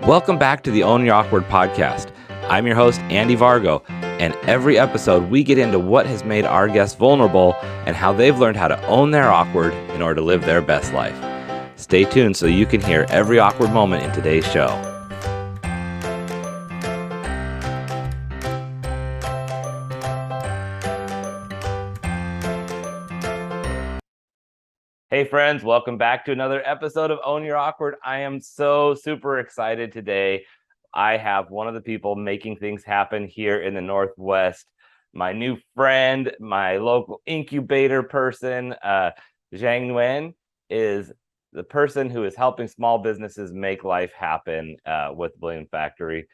Welcome back to the Own Your Awkward podcast. I'm your host, Andy Vargo, and every episode we get into what has made our guests vulnerable and how they've learned how to own their awkward in order to live their best life. Stay tuned so you can hear every awkward moment in today's show. Hey friends, welcome back to another episode of Own Your Awkward. I am so super excited today. I have one of the people making things happen here in the Northwest, my new friend, my local incubator person. Giang Nguyen is the person who is helping small businesses make life happen with Balloon Factory.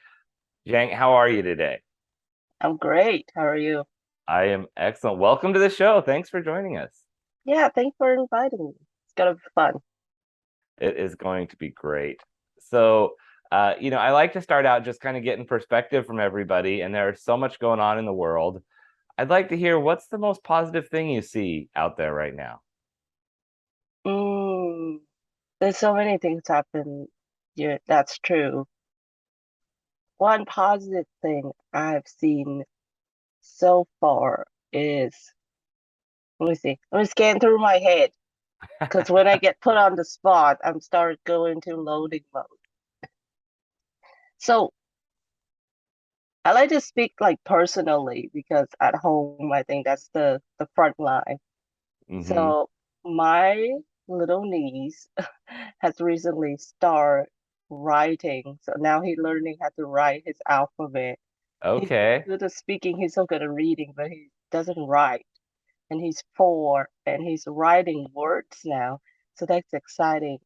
Giang, how are you today? I'm great. How are you? I am excellent. Welcome to the show. Thanks for joining us. Yeah, thanks for inviting me. It's gonna be fun. It is going to be great. So, I like to start out just kind of getting perspective from everybody, and there's so much going on in the world. I'd like to hear what's the most positive thing you see out there right now? Mm, there's so many things happen. Yeah, that's true. One positive thing I've seen so far is, let me see, let me scan through my head. Because when I get put on the spot, I'm start going to loading mode. So I like to speak like personally because at home I think that's the front line. Mm-hmm. So my little niece has recently started writing. So now he's learning how to write his alphabet. He's so Okay. good at speaking, he's so good at reading, but he doesn't write. And he's 4 and he's writing words now. So that's exciting.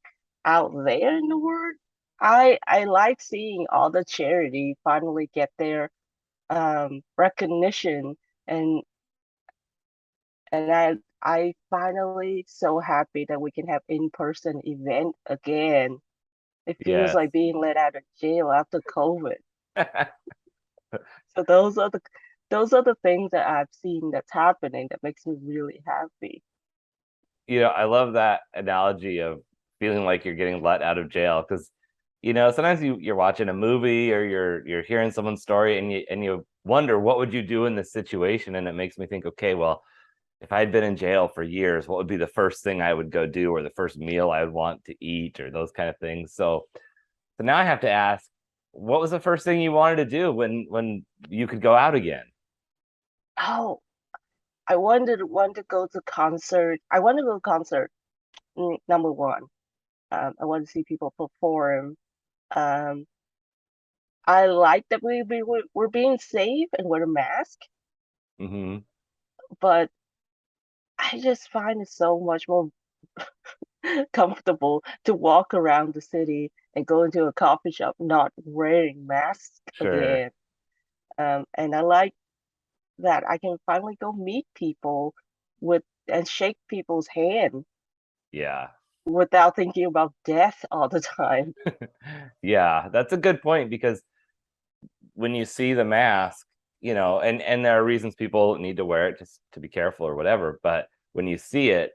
Out there in the world, I like seeing all the charity finally get their recognition and and I finally so happy that we can have in-person event again. It feels Yes. like being let out of jail after COVID. So those are the things that I've seen that's happening that makes me really happy. I love that analogy of feeling like you're getting let out of jail because, sometimes you're watching a movie or you're hearing someone's story and you wonder what would you do in this situation, and it makes me think, okay, well, if I had been in jail for years, what would be the first thing I would go do or the first meal I would want to eat or those kind of things. So now I have to ask, what was the first thing you wanted to do when you could go out again? Oh, I want to go to concert. I want to go to concert. Number one, I want to see people perform. Um, I like that we're being safe and wear a mask, Mm-hmm. but I just find it so much more comfortable to walk around the city and go into a coffee shop not wearing masks Sure. again. And I like that I can finally go meet people with and shake people's hand Yeah. without thinking about death all the time. Yeah, that's a good point because when you see the mask, and there are reasons people need to wear it just to be careful or whatever, but when you see it,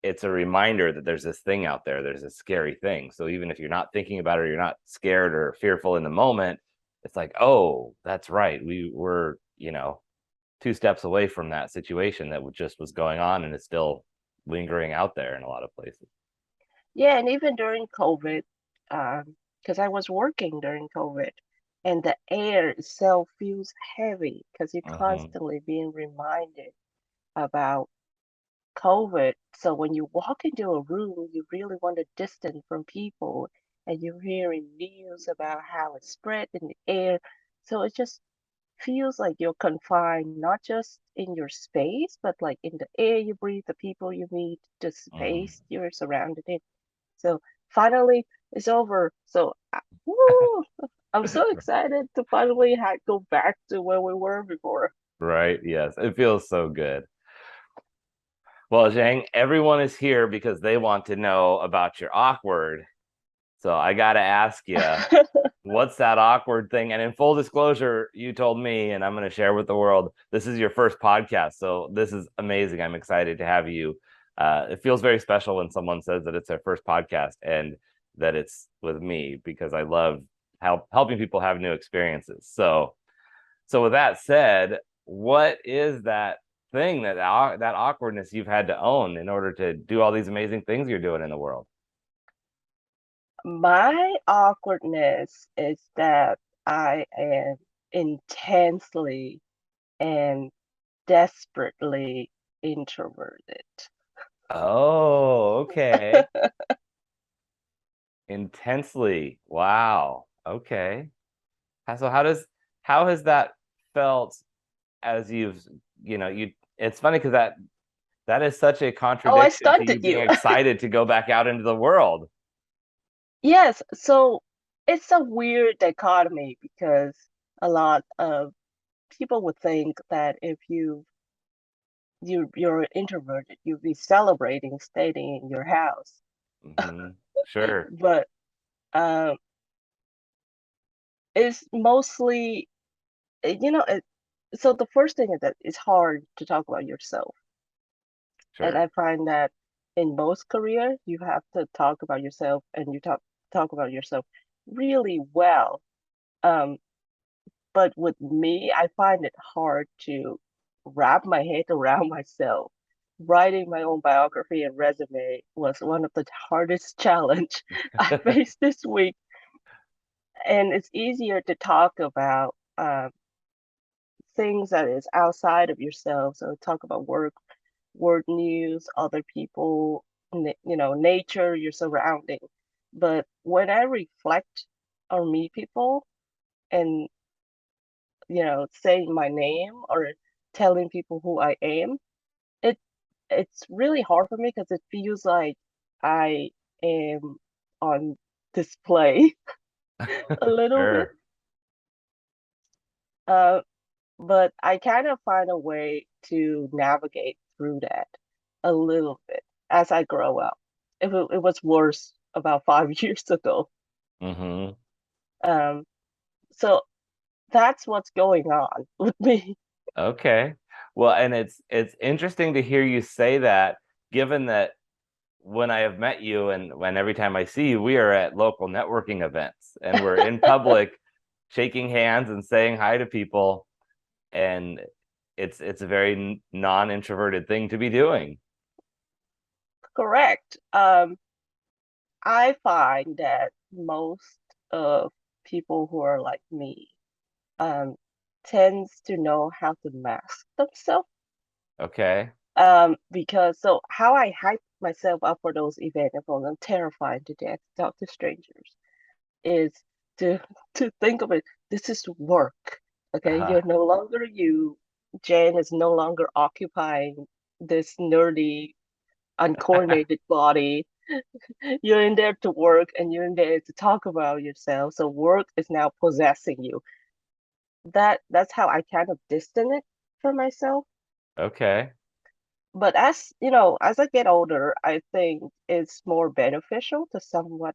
it's a reminder that there's this thing out there, there's a scary thing. So even if you're not thinking about it or you're not scared or fearful in the moment, it's like, oh, that's right, we were, 2 steps away from that situation that just was going on and is still lingering out there in a lot of places. Yeah, and even during COVID, because I was working during COVID, and the air itself feels heavy because you're Hmm. constantly being reminded about COVID. So when you walk into a room, you really want to distance from people, and you're hearing news about how it spread in the air. So it just feels like you're confined, not just in your space, but like in the air you breathe, the people you meet, the Hmm. space you're surrounded in. So finally, it's over. So, woo, I'm so excited to finally go back to where we were before. Right, yes, it feels so good. Well, Zhang, everyone is here because they want to know about your awkward. So I got to ask you, what's that awkward thing? And in full disclosure, you told me, and I'm going to share with the world, this is your first podcast. So this is amazing. I'm excited to have you. It feels very special when someone says that it's their first podcast and that it's with me because I love helping people have new experiences. So with that said, what is that thing that awkwardness you've had to own in order to do all these amazing things you're doing in the world? My awkwardness is that I am intensely and desperately introverted. Oh, okay. Intensely. Wow. Okay. So how has that felt as it's funny because that is such a Oh, I contradiction to you stunted being you. excited to go back out into the world. Yes, so it's a weird dichotomy because a lot of people would think that if you're introverted, you'd be celebrating staying in your house. Sure. But um, it's mostly, so the first thing is that it's hard to talk about yourself. And Sure. I find that in most career, you have to talk about yourself and you talk about yourself really well. Um, but with me, I find it hard to wrap my head around myself. Writing my own biography and resume was one of the hardest challenge I faced this week. And it's easier to talk about things that is outside of yourself. So talk about work news, other people, nature, your surrounding. But when I reflect or meet people and, saying my name or telling people who I am, it it's really hard for me because it feels like I am on display a little bit. Sure. Uh, but I kind of find a way to navigate through that a little bit as I grow up. It was worse about 5 years ago. hmm Um, so that's what's going on with me. Okay. Well, and it's interesting to hear you say that, given that when I have met you and when every time I see you, we are at local networking events and we're in public shaking hands and saying hi to people. And it's a very non-introverted thing to be doing. Correct. I find that most of people who are like me um, tends to know how to mask themselves. Okay. Because so how I hype myself up for those events, and I'm terrified to death to talk to strangers, is to to think of it. This is work. Okay, Uh-huh. you're no longer you. Jen is no longer occupying this nerdy, uncoordinated body. You're in there to work and you're in there to talk about yourself. So work is now possessing you. That's how I kind of distance it from myself. Okay. But as I get older, I think it's more beneficial to somewhat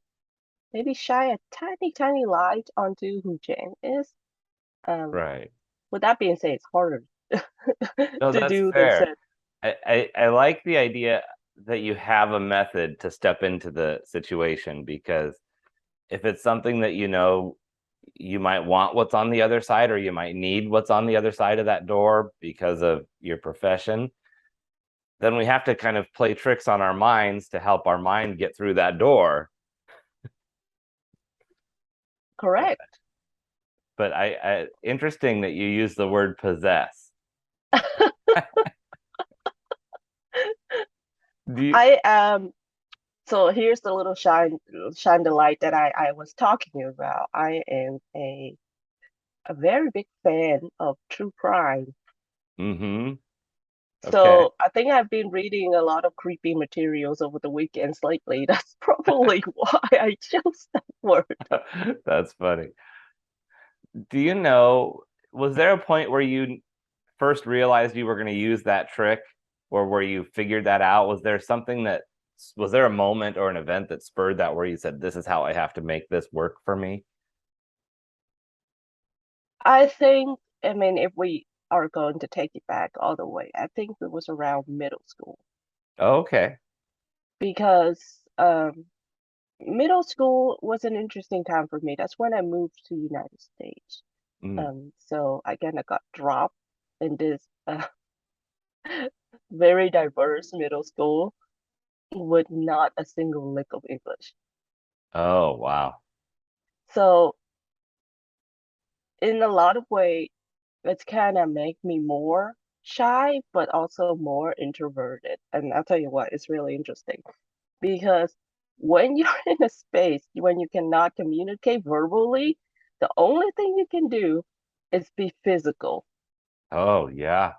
maybe shine a tiny, tiny light onto who Jen is. Um, Right. with that being said, it's harder No, to that's do than fair. said. I like the idea that you have a method to step into the situation because if it's something that you might want what's on the other side or you might need what's on the other side of that door because of your profession, then we have to kind of play tricks on our minds to help our mind get through that door. Correct. But I interesting that you use the word possess. Do you I So here's the little shine the light that I was talking about. I am a very big fan of true crime. mm-hmm. Okay. So I think I've been reading a lot of creepy materials over the weekends lately. That's probably why I chose that word. That's funny. Do you know, was there a point where you first realized you were going to use that trick or where you figured that out? Was there a moment or an event that spurred that where you said, this is how I have to make this work for me? I mean, if we are going to take it back all the way, I think it was around middle school Oh, okay. because Middle school was an interesting time for me. That's when I moved to United States. Mm. So I kind of got dropped in this very diverse middle school with not a single lick of English. Oh, wow. So in a lot of ways, it's kind of make me more shy, but also more introverted. And I'll tell you what, it's really interesting because when you're in a space when you cannot communicate verbally, the only thing you can do is be physical. Oh, yeah.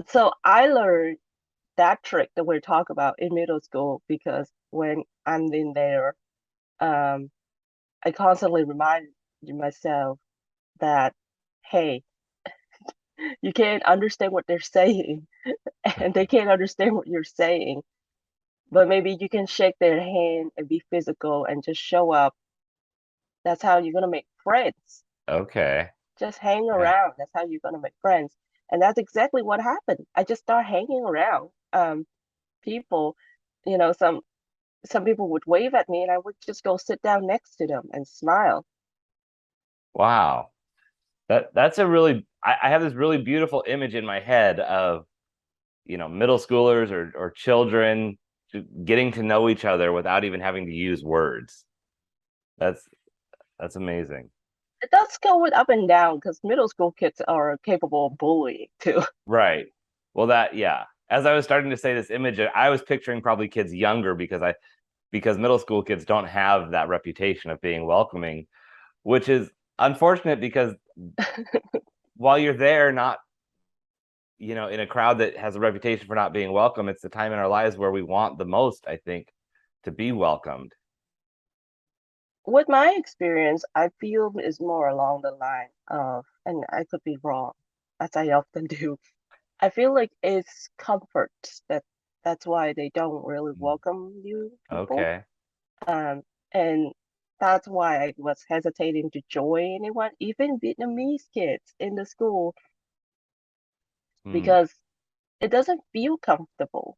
So I learned that trick that we're talking about in middle school because when I'm in there, um, I constantly remind myself that, hey, you can't understand what they're saying and they can't understand what you're saying, but maybe you can shake their hand and be physical and just show up. That's how you're gonna make friends. Okay. Just hang Yeah. around. That's how you're gonna make friends. And that's exactly what happened. I just started hanging around people. You know, some people would wave at me and I would just go sit down next to them and smile. Wow. That's a really I have this really beautiful image in my head of, middle schoolers or children getting to know each other without even having to use words. That's that's amazing. It does go with up and down because middle school kids are capable of bullying too. Right. Well, yeah. As I was starting to say this image, I was picturing probably kids younger because middle school kids don't have that reputation of being welcoming, which is unfortunate because while you're there, not, in a crowd that has a reputation for not being welcome, it's the time in our lives where we want the most, I think, to be welcomed. With my experience, I feel is more along the line of, and I could be wrong, as I often do. I feel like it's comfort that's why they don't really Mm. welcome new people. Okay. Um, and that's why I was hesitating to join anyone, even Vietnamese kids in the school, Hmm. because it doesn't feel comfortable.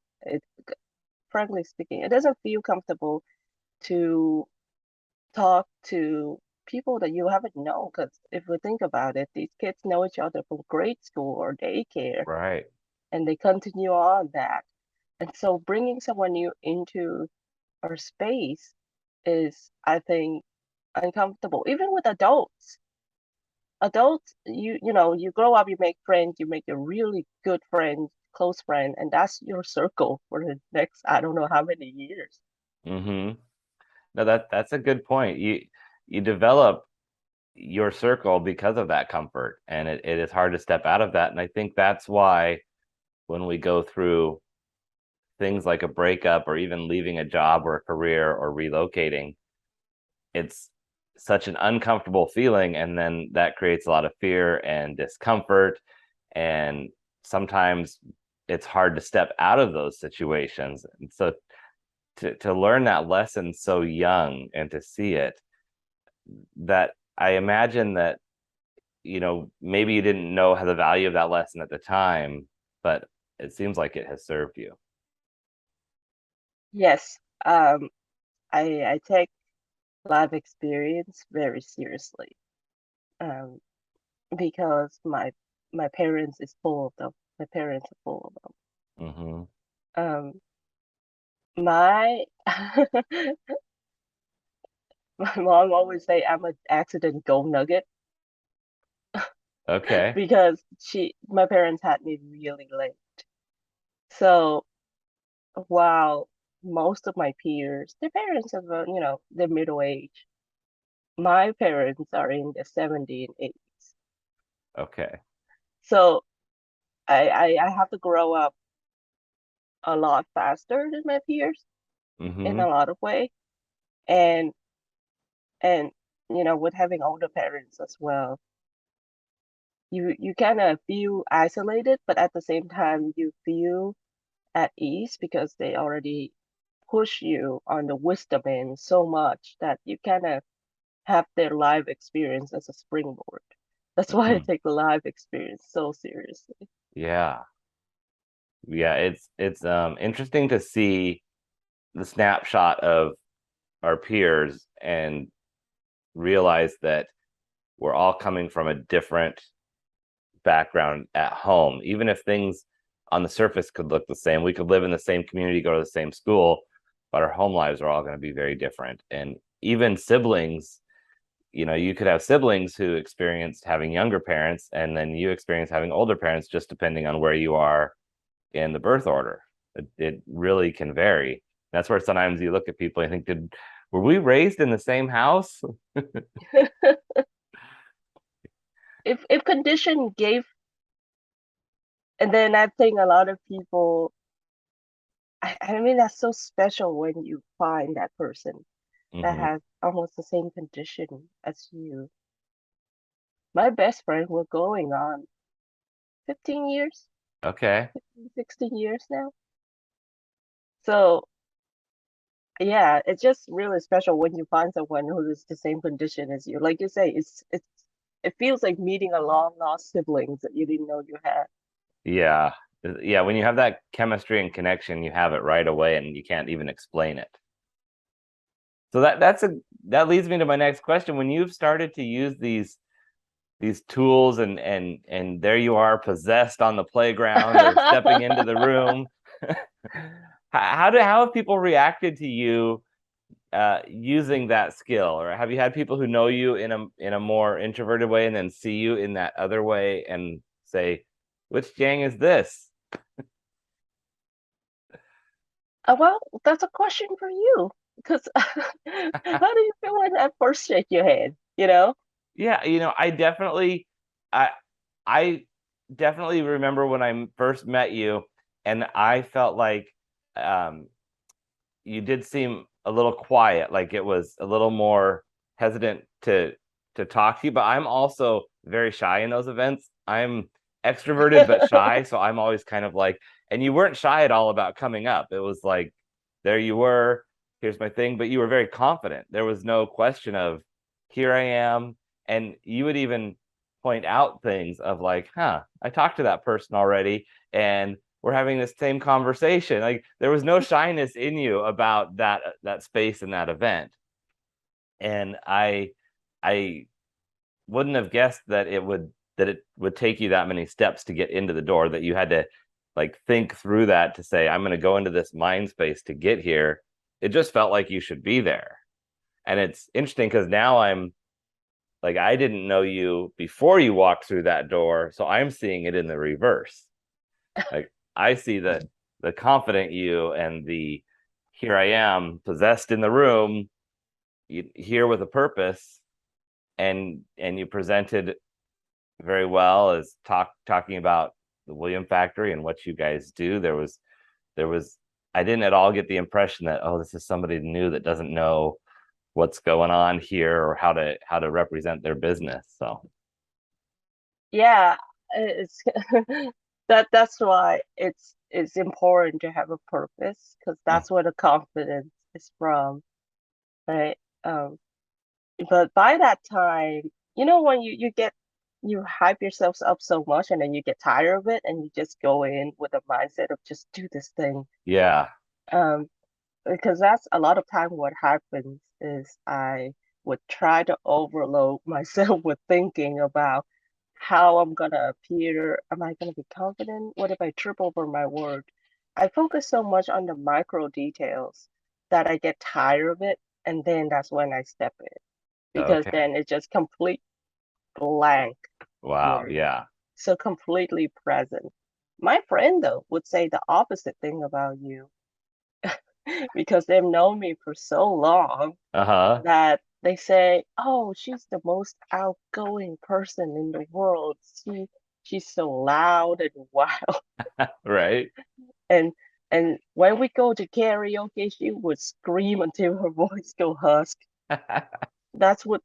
Frankly speaking, it doesn't feel comfortable to talk to people that you haven't known. Because if we think about it, these kids know each other from grade school or daycare, Right. and they continue on that. And so bringing someone new into our space is, I think, uncomfortable. Even with adults. Adults, you grow up, you make friends, you make a really good friend, close friend, and that's your circle for the next, I don't know how many years. Hmm. No, that's a good point. You develop your circle because of that comfort, and it is hard to step out of that. And I think that's why when we go through things like a breakup or even leaving a job or a career or relocating, it's such an uncomfortable feeling, and then that creates a lot of fear and discomfort, and sometimes it's hard to step out of those situations. And so to learn that lesson so young and to see it, that I imagine that, maybe you didn't know how the value of that lesson at the time, but it seems like it has served you. Yes, I take life experience very seriously, um, because my parents is full of them. My parents are full of Hmm. them. My my mom always say I'm an accident gold nugget Okay. because my parents had me really late. So while most of my peers, their parents are, they're middle age. My parents are in their 70s and 80s. Okay. So I have to grow up a lot faster than my peers in a Hmm. lot of way. And and with having older parents as well, you kind of feel isolated, but at the same time you feel at ease because they already push you on the wisdom end so much that you kind of have their life experience as a springboard. That's why I Hmm. take life experience so seriously. Yeah. Yeah, it's interesting to see the snapshot of our peers and realize that we're all coming from a different background at home. Even if things on the surface could look the same, we could live in the same community, go to the same school, but our home lives are all going to be very different. And even siblings, you could have siblings who experienced having younger parents, and then you experience having older parents, just depending on where you are in the birth order. It really can vary. That's where sometimes you look at people and think, were we raised in the same house? If condition gave, and then I think a lot of people, I mean, that's so special when you find that person that Mm-hmm. has almost the same condition as you. My best friend, we're going on 15 years, Okay. 15, 16 years now. So yeah, it's just really special when you find someone who is the same condition as you. Like you say, it feels like meeting a long lost siblings that you didn't know you had. Yeah. Yeah. When you have that chemistry and connection, you have it right away and you can't even explain it. So that leads me to my next question. When you've started to use these tools and there you are possessed on the playground or stepping into the room, how have people reacted to you using that skill? Or have you had people who know you in a more introverted way and then see you in that other way and say, which Jiang is this? Well, that's a question for you. Because how do you feel when that first shake your head? You know? Yeah, I I definitely remember when I first met you, and I felt like um, you did seem a little quiet, like it was a little more hesitant to talk to you. But I'm also very shy in those events. I'm extroverted but shy, so I'm always kind of like, and you weren't shy at all about coming up. It was like, there you were, here's my thing, but you were very confident. There was no question of, here I am. And you would even point out things of like, I talked to that person already, and we're having this same conversation. Like there was no shyness in you about that space and that event. And I wouldn't have guessed that it would take you that many steps to get into the door, that you had to like think through that to say, I'm going to go into this mind space to get here. It just felt like you should be there. And it's interesting because now I'm like, I didn't know you before you walked through that door, so I'm seeing it in the reverse. Like I see the confident you and the, here I am possessed in the room, here with a purpose, and you presented very well as talking about the William Factory and what you guys do. There was I didn't at all get the impression that, oh, this is somebody new that doesn't know what's going on here or how to represent their business. So Yeah, it's that's why it's important to have a purpose because that's where the confidence is from, right? Um, but by that time, when you hype yourselves up so much and then you get tired of it and you just go in with a mindset of just do this thing. yeah. Um, because that's a lot of time what happens is I would try to overload myself with thinking about how I'm gonna appear. Am I gonna be confident? What if I trip over my word? I focus so much on the micro details that I get tired of it, and then that's when I step in because Okay. then it's just complete blank Wow. here. Yeah. So completely present. My friend though would say the opposite thing about you because they've known me for so long Uh-huh. that they say, "Oh, she's the most outgoing person in the world. She's so loud and wild." Right. And and when we go to karaoke, she would scream until her voice go husk. That's what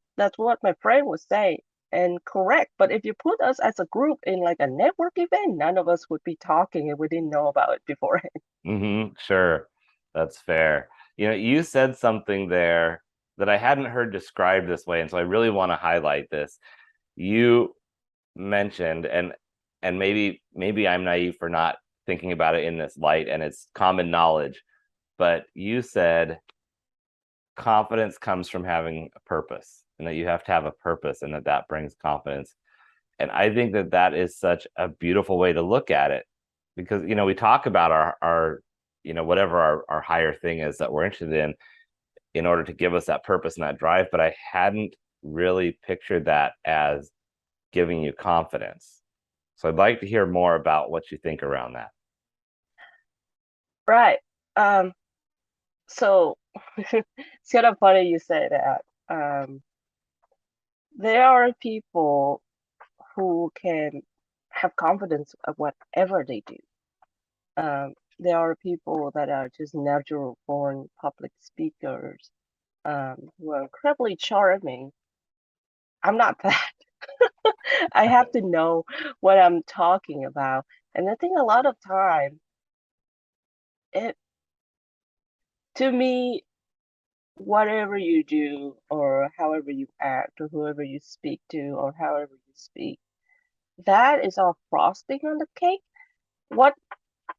my friend would say. And correct. But if you put us as a group in like a network event, none of us would be talking and we didn't know about it beforehand. Sure. That's fair. You said something there that I hadn't heard described this way, and so I really want to highlight this. You mentioned, and maybe I'm naive for not thinking about it in this light, and it's common knowledge, but you said confidence comes from having a purpose, and that you have to have a purpose, and that that brings confidence. And I think that that is such a beautiful way to look at it, because we talk about our whatever our higher thing is that we're interested in order to give us that purpose and that drive, but I hadn't really pictured that as giving you confidence. So I'd like to hear more about what you think around that. Right. Um, so it's kind of funny you say that. There are people who can have confidence at whatever they do. There are people that are just natural born public speakers, who are incredibly charming. I'm not that. I have to know what I'm talking about. And I think a lot of time, it to me, whatever you do or however you act or whoever you speak to or however you speak, that is all frosting on the cake. What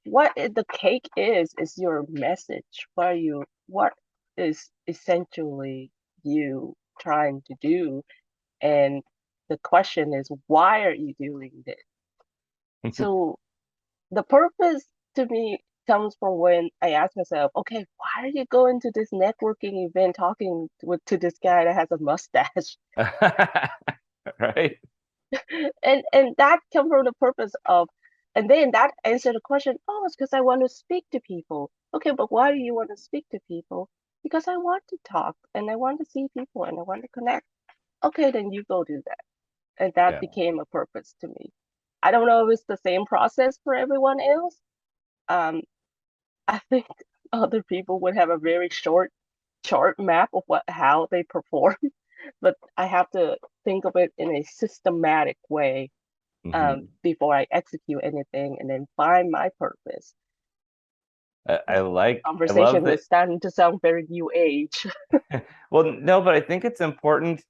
the cake is your message. What is essentially you trying to do? And the question is, why are you doing this? So the purpose to me comes from when I ask myself, okay, why are you going to this networking event talking to this guy that has a mustache? Right? And that comes from the purpose of, and then that answer the question, oh, it's because I want to speak to people. Okay, but why do you want to speak to people? Because I want to talk and I want to see people and I want to connect. Okay, then you go do that. And that Yeah. became a purpose to me. I don't know if it's the same process for everyone else. Um, I think other people would have a very short chart map of how they perform, but I have to think of it in a systematic way, Hmm. before I execute anything and then find my purpose. I love Conversation that. is starting to sound very new age. Well, no, but I think it's important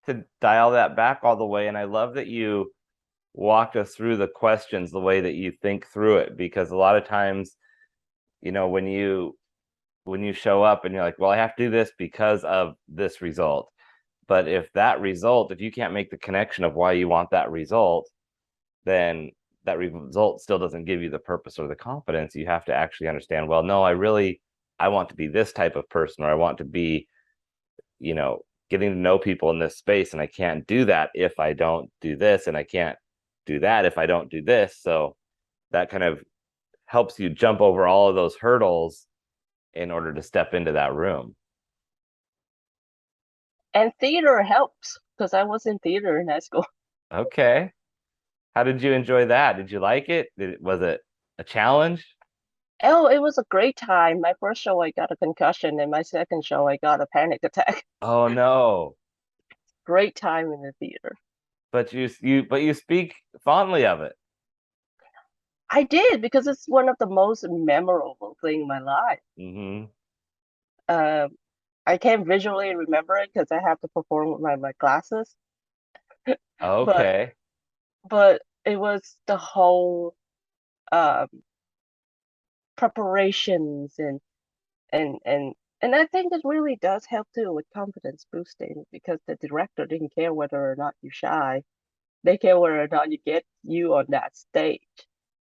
to dial that back all the way. And I love that you walked us through the questions the way that you think through it, because a lot of times, when you show up and you're like, well, I have to do this because of this result. But if you can't make the connection of why you want that result, then that result still doesn't give you the purpose or the confidence. You have to actually understand, well, no, I want to be this type of person, or I want to be, you know, getting to know people in this space. And I can't do that if I don't do this. And I can't do that if I don't do this. So that kind of helps you jump over all of those hurdles in order to step into that room. And theater helps because I was in theater in high school. Okay. How did you enjoy that? Did you like it? Was it a challenge? Oh, it was a great time. My first show, I got a concussion, and my second show, I got a panic attack. Oh no. Great time in the theater. But you speak fondly of it. I did because it's one of the most memorable thing in my life. Hmm. Um, I can't visually remember it because I have to perform with my glasses, but Okay. it was the whole um preparations and I think it really does help too with confidence boosting because the director didn't care whether or not you shy. They care whether or not you get you on that stage.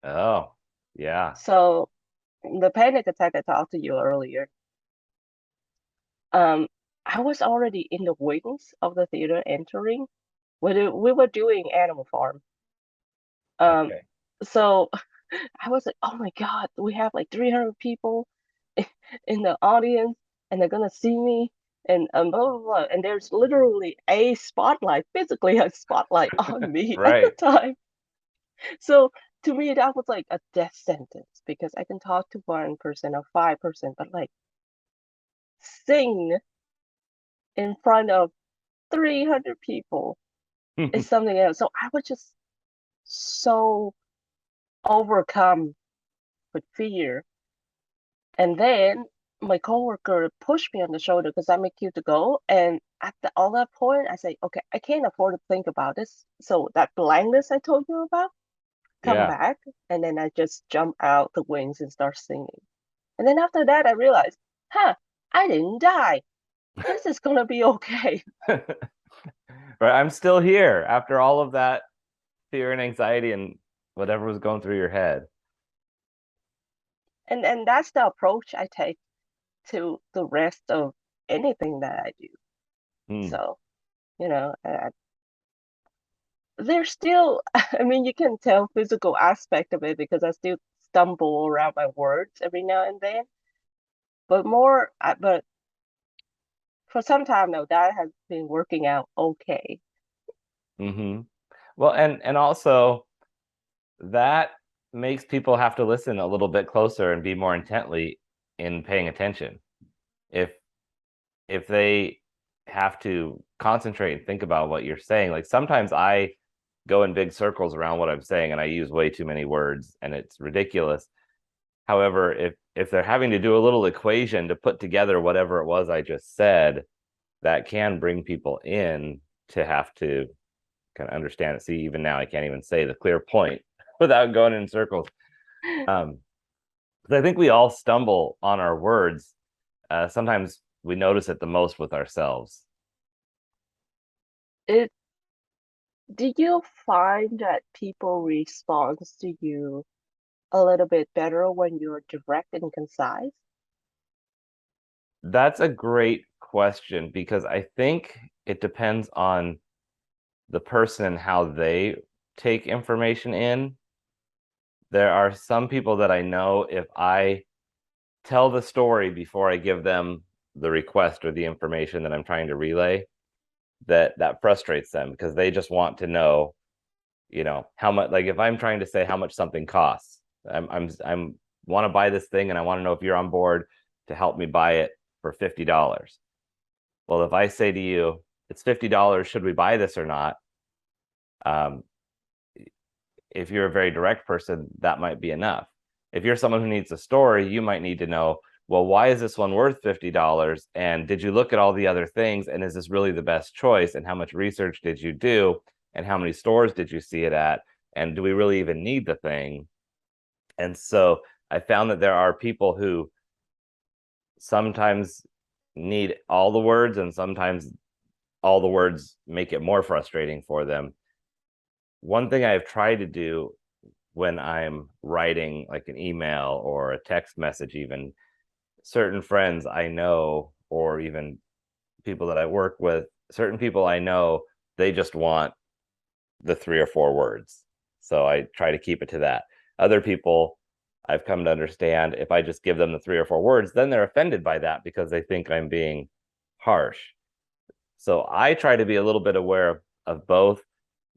Oh, yeah. So the panic attack I talked to you earlier, um, I was already in the wings of the theater entering. We were doing Animal Farm. Um, Okay. so I was like, oh my God, we have like 300 people in the audience and they're gonna see me and blah blah blah. And there's literally a spotlight, physically a spotlight on me at the Right. time. So to me that was like a death sentence because I can talk to 1% or 5%, but like sing in front of 300 people is something else. So I was just so overcome with fear. And then my coworker pushed me on the shoulder because I make you to go. And at all that point, I say, okay, I can't afford to think about this. So that blankness I told you about, come Yeah. back. And then I just jump out the wings and start singing. And then after that, I realized, huh, I didn't die. this is gonna be okay. Right, I'm still here after all of that fear and anxiety and whatever was going through your head. And that's the approach I take to the rest of anything that I do. Hmm. So, you know, there's still, I mean, you can tell physical aspect of it because I still stumble around my words every now and then. But for some time now, that has been working out okay. Mm-hmm. Well, and also that makes people have to listen a little bit closer and be more intently in paying attention. If if they have to concentrate and think about what you're saying, like sometimes I go in big circles around what I'm saying and I use way too many words and it's ridiculous. However, if they're having to do a little equation to put together whatever it was I just said, that can bring people in to have to kind of understand it. See, even now I can't even say the clear point without going in circles. Um, because I think we all stumble on our words. Sometimes we notice it the most with ourselves. It, do you find that people respond to you a little bit better when you're direct and concise? That's a great question because I think it depends on the person and how they take information in. There are some people that I know if I tell the story before I give them the request or the information that I'm trying to relay, that frustrates them because they just want to know, how much, like if I'm trying to say how much something costs, I'm want to buy this thing and I want to know if you're on board to help me buy it for $50. Well, if I say to you, it's $50, should we buy this or not? Um, if you're a very direct person, that might be enough. If you're someone who needs a story, you might need to know, well, why is this one worth $50? And did you look at all the other things? And is this really the best choice? And how much research did you do? And how many stores did you see it at? And do we really even need the thing? And so I found that there are people who sometimes need all the words, and sometimes all the words make it more frustrating for them. One thing I've tried to do when I'm writing like an email or a text message, even certain friends I know, or even people that I work with, certain people I know, they just want the 3 or 4 words. So I try to keep it to that. Other people, I've come to understand if I just give them the 3 or 4 words, then they're offended by that because they think I'm being harsh. So I try to be a little bit aware of both,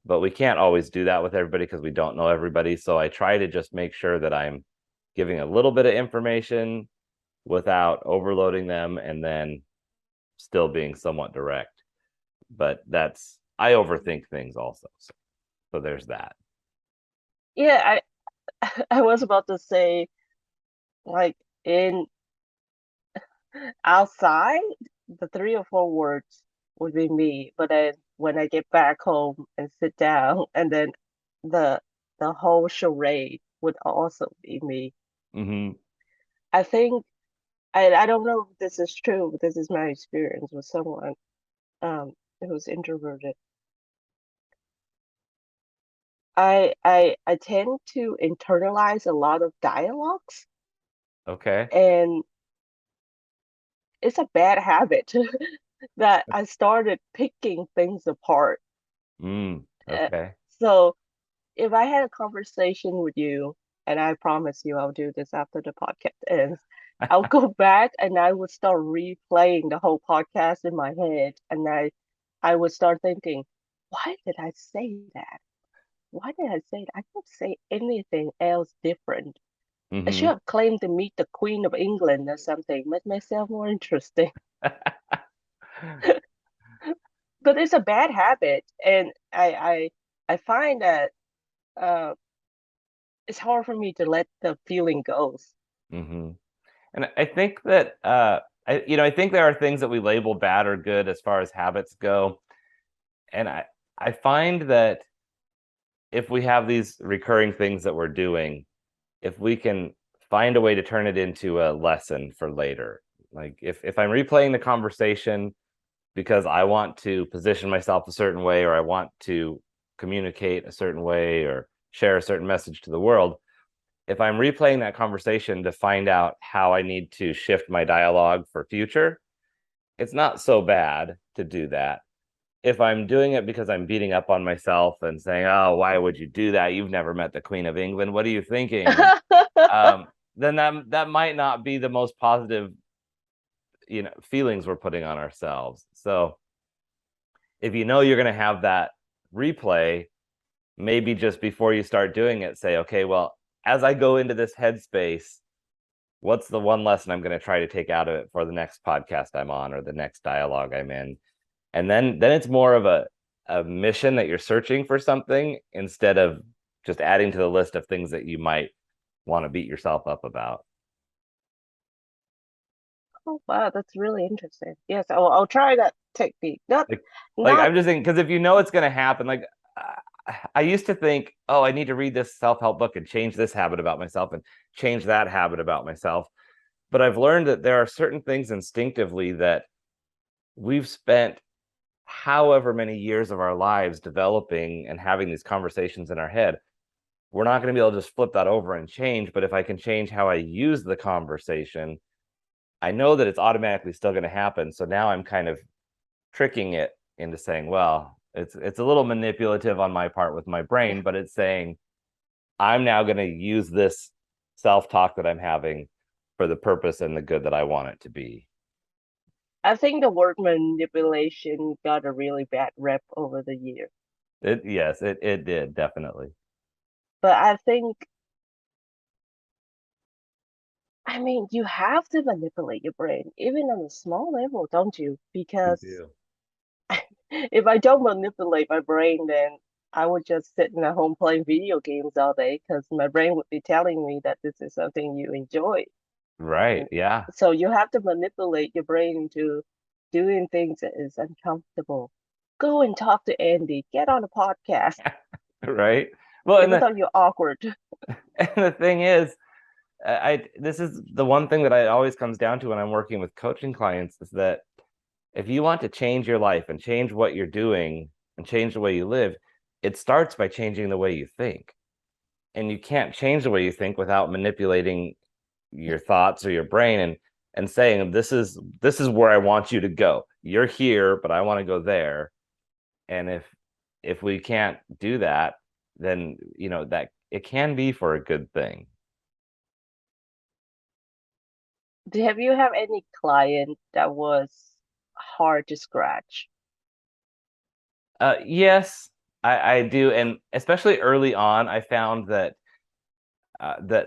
but we can't always do that with everybody because we don't know everybody. So I try to just make sure that I'm giving a little bit of information without overloading them and then still being somewhat direct. But I overthink things also. So there's that. Yeah, I was about to say, like, in outside, the 3 or 4 words would be me, but then when I get back home and sit down, and then the the whole charade would also be me. Hmm. I think I don't know if this is true, but this is my experience with someone who's introverted. I tend to internalize a lot of dialogues, Okay. and it's a bad habit that I started picking things apart. Uh, Okay. so if I had a conversation with you, and I promise you I'll do this after the podcast ends, I'll go back and I would start replaying the whole podcast in my head, and I would start thinking, why did I say that? Why did I say that? I don't say anything else different. I should Hmm. have claimed to meet the Queen of England or something, make myself more interesting. But it's a bad habit, and I find that uh, it's hard for me to let the feeling go. Hmm. And I think that I think there are things that we label bad or good as far as habits go. And I find that if we have these recurring things that we're doing, if we can find a way to turn it into a lesson for later, Like if I'm replaying the conversation because I want to position myself a certain way, or I want to communicate a certain way, or share a certain message to the world, if I'm replaying that conversation to find out how I need to shift my dialogue for future, it's not so bad to do that. If I'm doing it because I'm beating up on myself and saying, "Oh, why would you do that? You've never met the Queen of England. What are you thinking?" And then that might not be the most positive, feelings we're putting on ourselves. So if you know you're going to have that replay, maybe just before you start doing it, say, okay, well, as I go into this headspace, what's the one lesson I'm going to try to take out of it for the next podcast I'm on, or the next dialogue I'm in? And then it's more of a mission that you're searching for something, instead of just adding to the list of things that you might want to beat yourself up about. Oh, wow, that's really interesting. Yes, I'll try that technique. Not, Like, like not, I'm just thinking, because if you know it's going to happen, like I used to think, oh, I need to read this self-help book and change this habit about myself and change that habit about myself. But I've learned that there are certain things instinctively that we've spent however many years of our lives developing and having these conversations in our head. We're not going to be able to just flip that over and change. But if I can change how I use the conversation, I know that it's automatically still going to happen. So now I'm kind of tricking it into saying, well, it's a little manipulative on my part with my brain, but it's saying I'm now going to use this self-talk that I'm having for the purpose and the good that I want it to be. I think the word manipulation got a really bad rep over the years. Yes, it did, definitely. But I think, I mean, you have to manipulate your brain, even on a small level, don't you? You Because do. if I don't manipulate my brain, then I would just sit in at home playing video games all day because my brain would be telling me that this is something you enjoy. Right. And Yeah. so you have to manipulate your brain into doing things that is uncomfortable. Go and talk to Andy, get on a podcast, Right. Well, even though you're awkward. and the thing is, this is the one thing that I always comes down to when I'm working with coaching clients, is that if you want to change your life and change what you're doing and change the way you live, it starts by changing the way you think. And you can't change the way you think without manipulating your thoughts or your brain, and saying, this is where I want you to go. You're here, but I want to go there. And if we can't do that, then that it can be for a good thing. Have you have any client that was hard to scratch? Yes, I do. And especially early on, I found that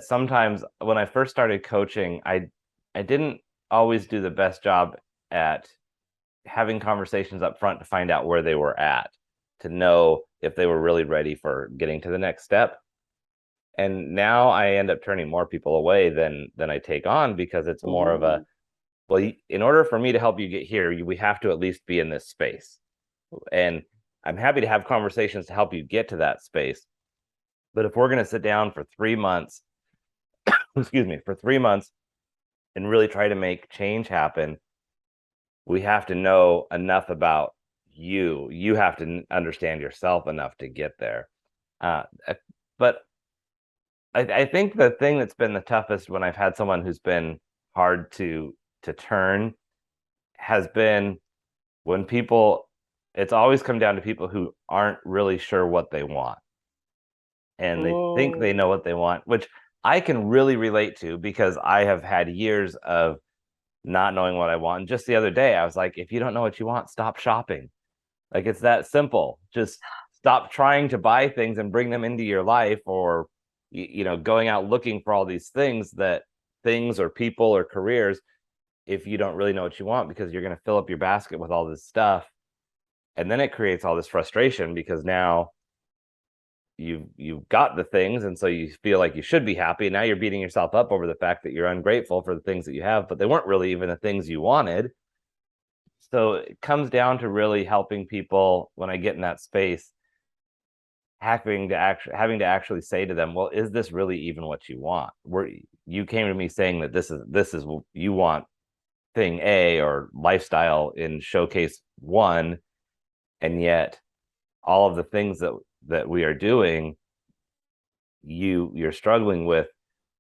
sometimes when I first started coaching, I didn't always do the best job at having conversations up front to find out where they were at, to know if they were really ready for getting to the next step. And now I end up turning more people away than I take on, because it's more of a, Ooh. well, in order for me to help you get here, we have to at least be in this space. And I'm happy to have conversations to help you get to that space. But if we're going to sit down for 3 months, excuse me, for 3 months, and really try to make change happen, we have to know enough about you. You have to understand yourself enough to get there. But I think the thing that's been the toughest when I've had someone who's been hard to turn has been when people, it's always come down to people who aren't really sure what they want, and they think they Mm. know what they want, which I can really relate to, because I have had years of not knowing what I want. And just the other day, I was like, if you don't know what you want, stop shopping. Like, it's that simple. Just stop trying to buy things and bring them into your life, or going out looking for all these things or people or careers, if you don't really know what you want, because you're going to fill up your basket with all this stuff. And then it creates all this frustration, because now you've got the things, and so you feel like you should be happy, and now you're beating yourself up over the fact that you're ungrateful for the things that you have, but they weren't really even the things you wanted. So it comes down to really helping people, when I get in that space, having to actually say to them, well, is this really even what you want? You came to me saying that this is what you want thing A or lifestyle in showcase one, and yet all of the things that we are doing, you're struggling with,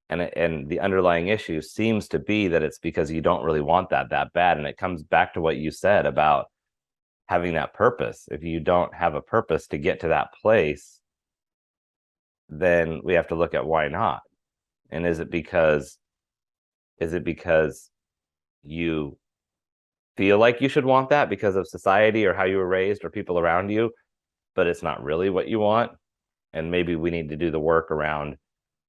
and the underlying issue seems to be that it's because you don't really want that bad. And it comes back to what you said about having that purpose. If you don't have a purpose to get to that place, then we have to look at why not. And is it because you feel like you should want that because of society or how you were raised or people around you, but it's not really what you want? And maybe we need to do the work around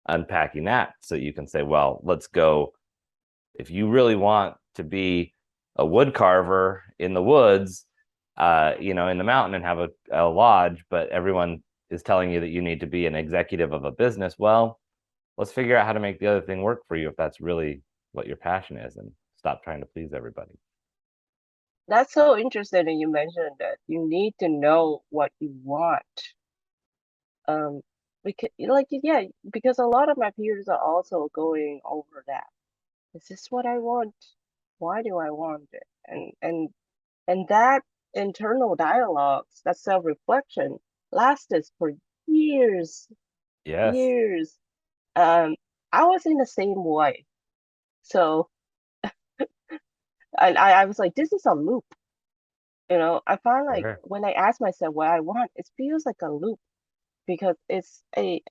unpacking that so you can say, well, let's go. If you really want to be a wood carver in the woods, in the mountain and have a lodge, but everyone is telling you that you need to be an executive of a business, well, let's figure out how to make the other thing work for you if that's really what your passion is, and stop trying to please everybody. That's so interesting that you mentioned that you need to know what you want. Um, because like yeah, because a lot of my peers are also going over that. Is this what I want? Why do I want it? And that internal dialogues, that self-reflection lasted for years, Yes. years. Um, I was in the same way. So, and I was like, this is a loop. I find like Sure. when I ask myself what I want, it feels like a loop because it's a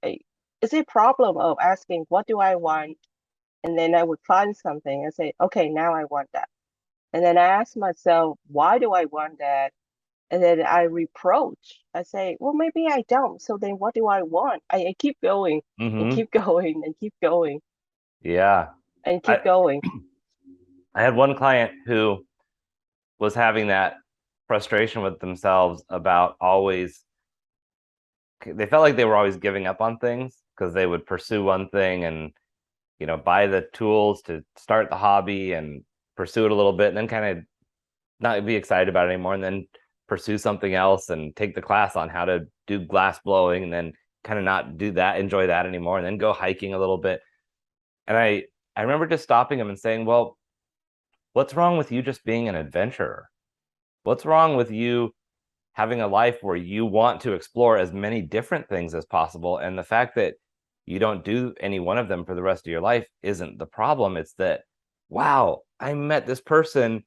problem of asking what do I want, and then I would find something and say, okay, now I want that. And then I ask myself, why do I want that? And then I reproach. I say, well, maybe I don't. So then what do I want? I keep going and Mm-hmm. keep going and keep going Yeah. and keep I going. I had one client who was having that frustration with themselves about always, they felt like they were always giving up on things because they would pursue one thing and buy the tools to start the hobby and pursue it a little bit and then kind of not be excited about it anymore, and then pursue something else and take the class on how to do glass blowing and then kind of not do that, enjoy that anymore, and then go hiking a little bit. And I remember just stopping him and saying, well, what's wrong with you just being an adventurer? What's wrong with you having a life where you want to explore as many different things as possible? And the fact that you don't do any one of them for the rest of your life isn't the problem. It's that, wow, I met this person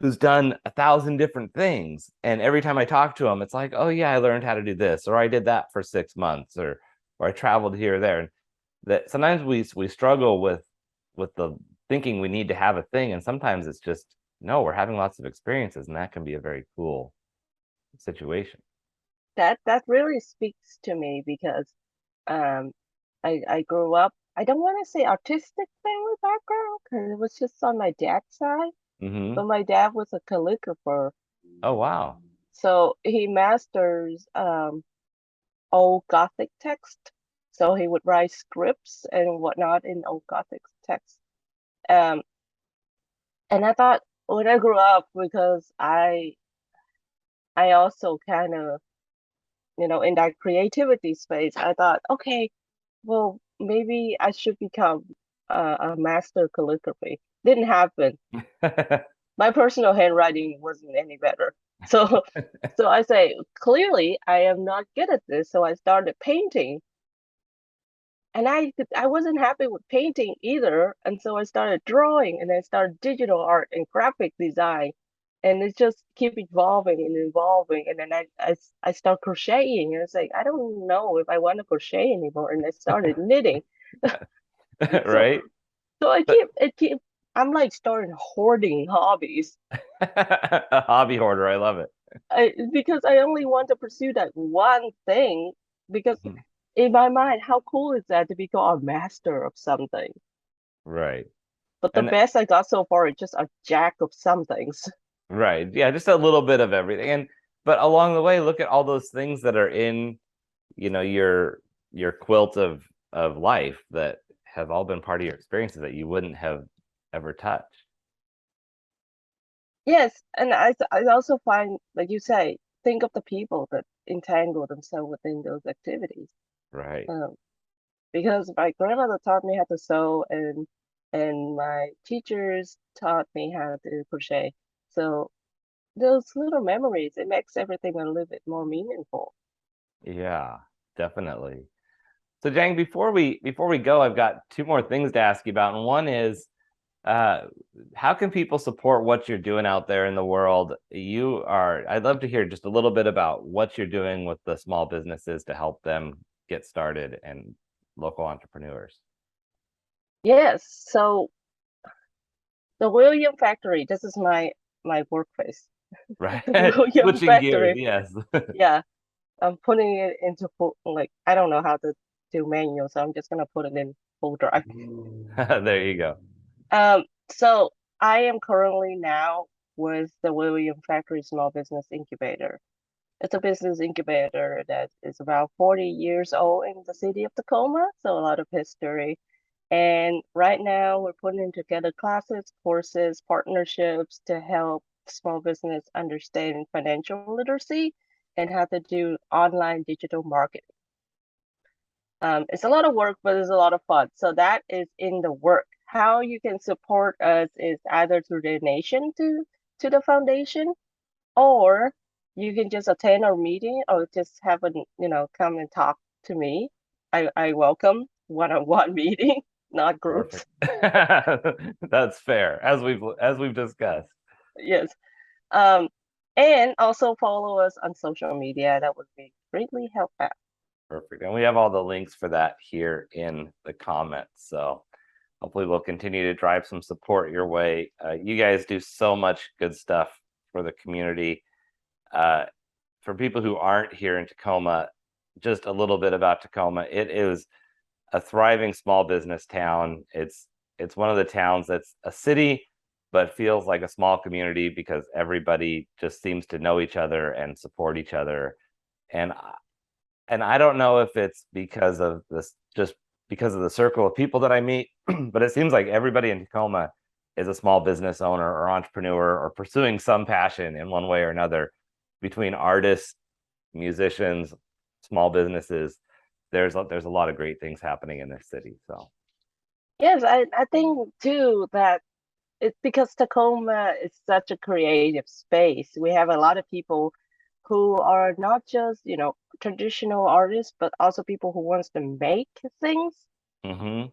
who's done 1,000 different things. And every time I talk to him, it's like, oh yeah, I learned how to do this, or I did that for 6 months, or I traveled here or there. And that sometimes we struggle with the thinking we need to have a thing. And sometimes it's just, no, we're having lots of experiences, and that can be a very cool situation. That really speaks to me because um I grew up, I don't want to say artistic family background because it was just on my dad's side, Mm-hmm. but my dad was a calligrapher. Oh, wow. So he masters old Gothic text. So he would write scripts and whatnot in old Gothic text. Um, and I thought when I grew up, because I also kind of, in that creativity space, I thought, okay, well, maybe I should become a master calligraphy. Didn't happen. My personal handwriting wasn't any better. So, so I say, clearly I am not good at this. So I started painting, and I wasn't happy with painting either, and so I started drawing, and then started digital art and graphic design, and it just keep evolving and evolving, and then I start crocheting, and it's like I don't know if I want to crochet anymore, and I started knitting. So Right. so I But keep it keep I'm like starting hoarding hobbies. a hobby hoarder, I love it. Because I only want to pursue that one thing, because Mhm. in my mind, how cool is that to become a master of something? Right. But the And best I got so far is just a jack of some things. right. Yeah, just a little bit of everything. And but along the way, look at all those things that are in, your quilt of life that have all been part of your experiences that you wouldn't have ever touched. Yes, and I also find, like you say, think of the people that entangle themselves within those activities. Right. Um, because my grandmother taught me how to sew, and and my teachers taught me how to crochet. So those little memories, it makes everything a little bit more meaningful. Yeah, definitely. So Jang, before we go, I've got two more things to ask you about. And one is uh how can people support what you're doing out there in the world? I'd love to hear just a little bit about what you're doing with the small businesses to help them get started and local entrepreneurs. Yes, so the William Factory, this is my workplace. Right. William Switching gears, Factory. yes. Yeah, I'm putting it into like I don't know how to do manual, so I'm just gonna put it in full drive. There you go. So I am currently now with the William Factory Small Business Incubator. It's a business incubator that is about 40 years old in the city of Tacoma, so a lot of history. And right now we're putting together classes, courses, partnerships to help small business understand financial literacy and how to do online digital marketing. It's a lot of work, but it's a lot of fun. So that is in the work. How you can support us is either through donation to the foundation, or you can just attend our meeting or just have a come and talk to me. I welcome one-on-one meeting, not groups. Perfect. That's fair, as we've discussed. Yes. Um, and also follow us on social media. That would be greatly help out. Perfect. And we have all the links for that here in the comments. So hopefully we'll continue to drive some support your way. You guys do so much good stuff for the community. Uh, for people who aren't here in Tacoma, just a little bit about Tacoma. It is a thriving small business town. It's one of the towns that's a city, but feels like a small community because everybody just seems to know each other and support each other. And and I don't know if it's because of this, just because of the circle of people that I meet, but it seems like everybody in Tacoma is a small business owner or entrepreneur or pursuing some passion in one way or another. Between artists, musicians, small businesses, there's a lot of great things happening in this city. So Yes, I think too that it's because Tacoma is such a creative space. We have a lot of people who are not just, traditional artists, but also people who wants to make things. mhm.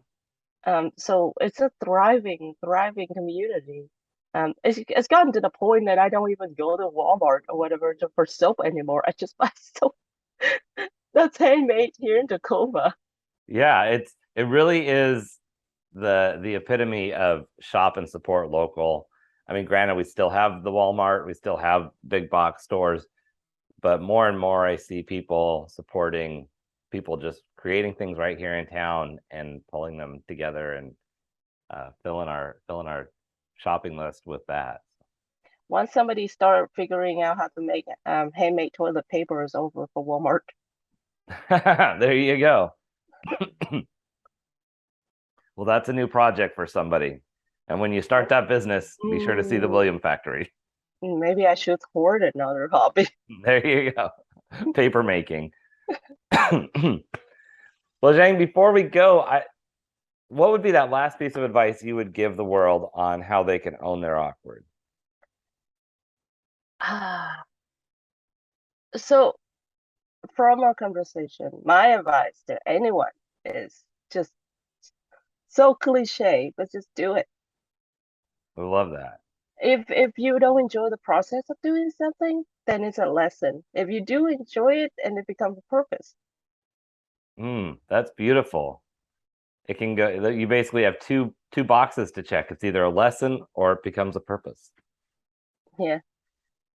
So it's a thriving community. It's gotten to the point that I don't even go to Walmart or whatever for soap anymore. I just buy soap that's handmade here in Tacoma. Yeah, it really is the epitome of shop and support local. I mean, granted, we still have the Walmart, we still have big box stores, but more and more I see people supporting people just creating things right here in town and pulling them together and filling our shopping list with that. Once somebody start figuring out how to make handmade toilet paper is over for Walmart. There you go. Well, that's a new project for somebody. And when you start that business, be sure to see the Mm, William Factory. maybe I should hoard another hobby. There you go. Paper making. Well, Zhang, before we go, what would be that last piece of advice you would give the world on how they can own their awkward? Ah, so from our conversation, my advice to anyone is just so cliche, but just do it. We love that. If you don't enjoy the process of doing something, then it's a lesson. If you do enjoy it, and it becomes a purpose. That's beautiful. It can go. You basically have two boxes to check. It's either a lesson or it becomes a purpose. Yeah,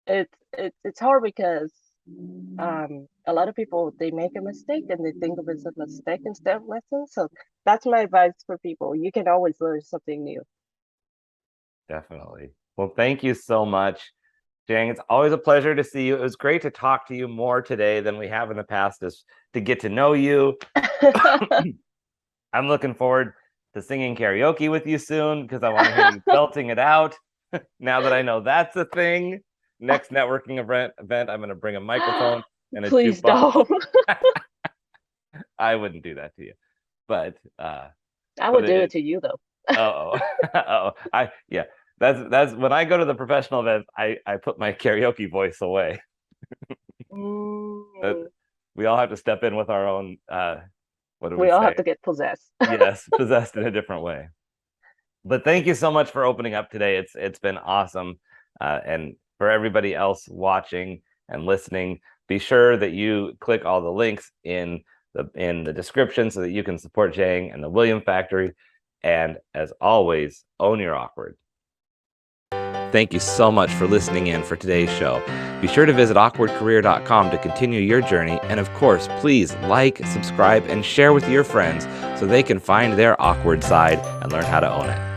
it's hard because a lot of people they make a mistake and they think of it as a mistake instead of lesson. So that's my advice for people. You can always learn something new. Definitely. Well, thank you so much, Jang. It's always a pleasure to see you. It was great to talk to you more today than we have in the past, to get to know you. I'm looking forward to singing karaoke with you soon because I want to hear you belting it out. Now that I know that's a thing, next networking event, I'm going to bring a microphone and a Please jukebox. don't. I wouldn't do that to you, but I but would do it to you though. Oh, oh, yeah. That's when I go to the professional events, I put my karaoke voice away. That Mm, we all have to step in with our own what do we we all say? have to get possessed. Yes, possessed in a different way. But thank you so much for opening up today. It's been awesome. And for everybody else watching and listening, be sure that you click all the links in the description so that you can support Giang and the William Factory. And as always, own your awkward. Thank you so much for listening in for today's show. Be sure to visit awkwardcareer.com to continue your journey. And of course, please like, subscribe, and share with your friends so they can find their awkward side and learn how to own it.